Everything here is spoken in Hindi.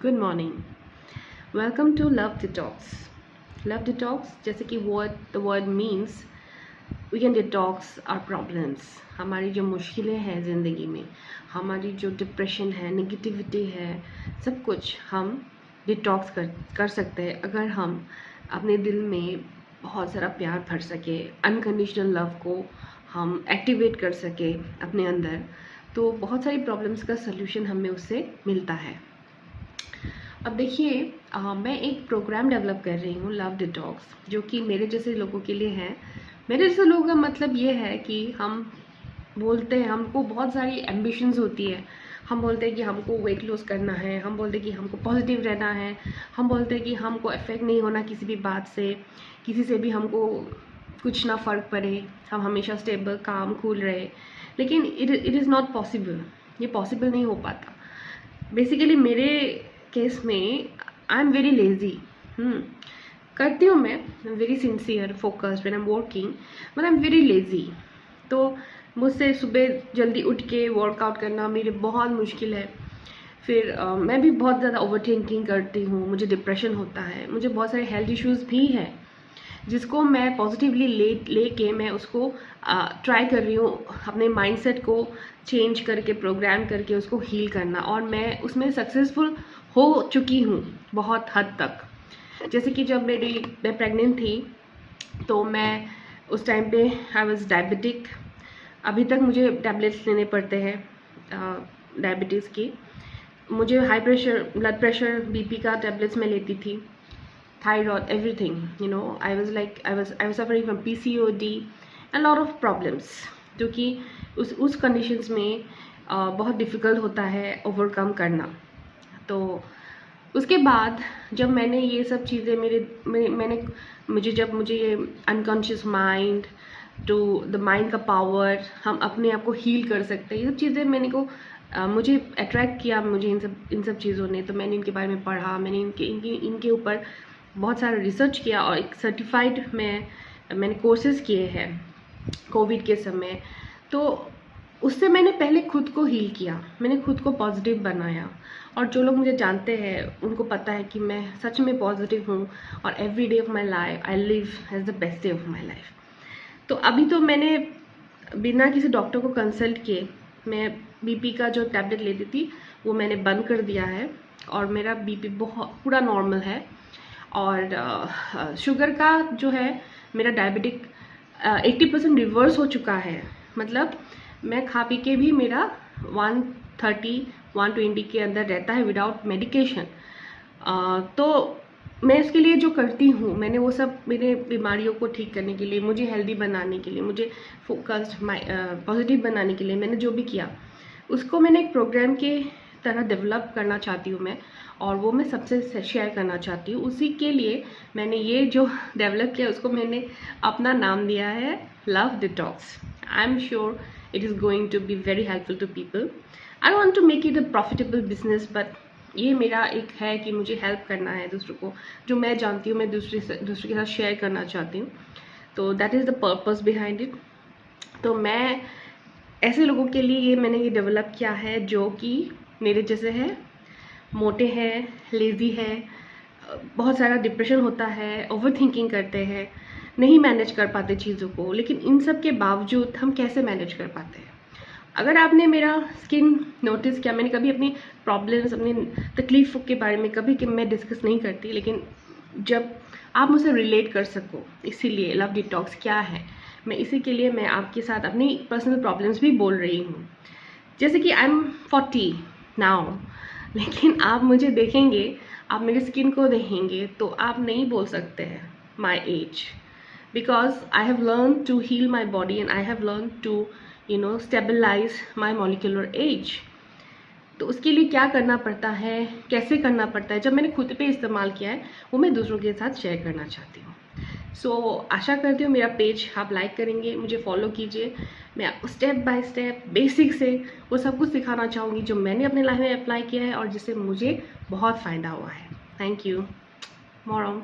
Good morning. Welcome to love detox. Love detox जैसे कि the word means we can detox our problems. हमारी जो मुश्किलें हैं ज़िंदगी में, हमारी जो डिप्रेशन है, नेगेटिविटी है, सब कुछ हम डिटॉक्स कर सकते हैं अगर हम अपने दिल में बहुत सारा प्यार भर सके, अनकंडीशनल लव को हम एक्टिवेट कर सके अपने अंदर, तो बहुत सारी प्रॉब्लम्स का सल्यूशन हमें उससे मिलता है। अब देखिए, मैं एक प्रोग्राम डेवलप कर रही हूँ लव डिटॉक्स, जो कि मेरे जैसे लोगों के लिए है। मेरे जैसे लोगों का मतलब ये है कि हम बोलते हैं, हमको बहुत सारी एम्बिशंस होती है। हम बोलते हैं कि हमको वेट लॉस करना है, हम बोलते हैं कि हमको पॉजिटिव रहना है, हम बोलते हैं कि हमको अफेक्ट नहीं होना किसी भी बात से, किसी से भी हमको कुछ ना फ़र्क पड़े, हम हमेशा स्टेबल, काम, कूल रहे। लेकिन इट इज़ नॉट पॉसिबल। ये पॉसिबल नहीं हो पाता। बेसिकली मेरे केस में आई एम वेरी लेज़ी। करती हूँ मैं, very sincere, focused when I am working, but I am very lazy. तो मुझसे सुबह जल्दी उठ के वर्कआउट करना मेरे बहुत मुश्किल है। फिर मैं भी बहुत ज़्यादा ओवर थिंकिंग करती हूँ, मुझे डिप्रेशन होता है, मुझे बहुत सारे हेल्थ इश्यूज़ भी हैं, जिसको मैं पॉजिटिवली लेके मैं उसको ट्राई कर रही हूँ अपने माइंडसेट को चेंज करके, प्रोग्राम करके उसको हील करना। और मैं उसमें सक्सेसफुल हो चुकी हूँ बहुत हद तक। जैसे कि जब मैं प्रेग्नेंट थी, तो मैं उस टाइम पे आई वाज डायबिटिक। अभी तक मुझे टैबलेट्स लेने पड़ते हैं डायबिटीज़ की। मुझे high pressure, blood pressure, BP का टैबलेट्स मैं लेती थी, thyroid, everything, I was suffering from PCOD and lot of problems, जो कि उस कंडीशंस में बहुत डिफ़िकल्ट होता है ओवरकम करना। तो उसके बाद जब मैंने ये सब चीज़ें मुझे ये unconscious mind to the mind का पावर, हम अपने आप को हील कर सकते हैं, ये सब चीज़ें मुझे अट्रैक्ट किया, मुझे इन सब चीज़ों ने। तो मैंने इनके बारे में पढ़ा, मैंने इनके ऊपर बहुत सारा रिसर्च किया, और एक सर्टिफाइड मैंने कोर्सेज़ किए हैं कोविड के समय। तो उससे मैंने पहले खुद को हील किया, मैंने खुद को पॉजिटिव बनाया। और जो लोग मुझे जानते हैं उनको पता है कि मैं सच में पॉजिटिव हूँ, और every day of my life I live as the best day of my life. तो अभी तो मैंने बिना किसी डॉक्टर को कंसल्ट किए मैं बीपी का जो टैबलेट लेती थी वो मैंने बंद कर दिया है, और मेरा बीपी बहुत पूरा नॉर्मल है। और शुगर का जो है, मेरा डायबिटिक 80% रिवर्स हो चुका है। मतलब मैं खा पी के भी मेरा 130-120 के अंदर रहता है विदाउट मेडिकेशन। तो मैं इसके लिए जो करती हूँ, मैंने वो सब मेरे बीमारियों को ठीक करने के लिए, मुझे हेल्दी बनाने के लिए, मुझे फोकस्ड पॉजिटिव बनाने के लिए मैंने जो भी किया, उसको मैंने एक प्रोग्राम के तरह डेवलप करना चाहती हूँ मैं, और वो मैं सबसे शेयर करना चाहती हूँ। उसी के लिए मैंने ये जो डेवलप किया उसको मैंने अपना नाम दिया है love detox. I am sure it is going to be very helpful to people. I want to make it a profitable business, but ये मेरा एक है कि मुझे हेल्प करना है दूसरों को, जो मैं जानती हूँ मैं दूसरे के साथ शेयर करना चाहती हूँ। तो that is the purpose behind it. तो मैं ऐसे लोगों के लिए मैंने ये डेवलप किया है जो कि मेरे जैसे है, मोटे हैं, लेज़ी है, बहुत सारा डिप्रेशन होता है, ओवर थिंकिंग करते हैं, नहीं मैनेज कर पाते चीज़ों को। लेकिन इन सब के बावजूद हम कैसे मैनेज कर पाते हैं? अगर आपने मेरा स्किन नोटिस किया, मैंने कभी अपनी प्रॉब्लम्स, अपनी तकलीफ़ों के बारे में कभी मैं डिस्कस नहीं करती, लेकिन जब आप मुझसे रिलेट कर सको, इसीलिए लव डिटॉक्स क्या है, इसी के लिए मैं आपके साथ अपनी पर्सनल प्रॉब्लम्स भी बोल रही हूँ। जैसे कि आई एम 40 नाउ, लेकिन आप मुझे देखेंगे, आप मेरी स्किन को देखेंगे, तो आप नहीं बोल सकते हैं my age, because I have learn to heal my body and I have learn to stabilize my molecular age. तो उसके लिए क्या करना पड़ता है, कैसे करना पड़ता है, जब मैंने खुद पे इस्तेमाल किया है, वो मैं दूसरों के साथ शेयर करना चाहती हूँ। सो आशा करती हूँ मेरा पेज आप लाइक करेंगे, मुझे फॉलो कीजिए। मैं आपको स्टेप बाय स्टेप बेसिक से वो सब कुछ सिखाना चाहूँगी जो मैंने अपने लाइफ में अप्लाई किया है और जिससे मुझे बहुत फ़ायदा हुआ है। Thank you. मोरम।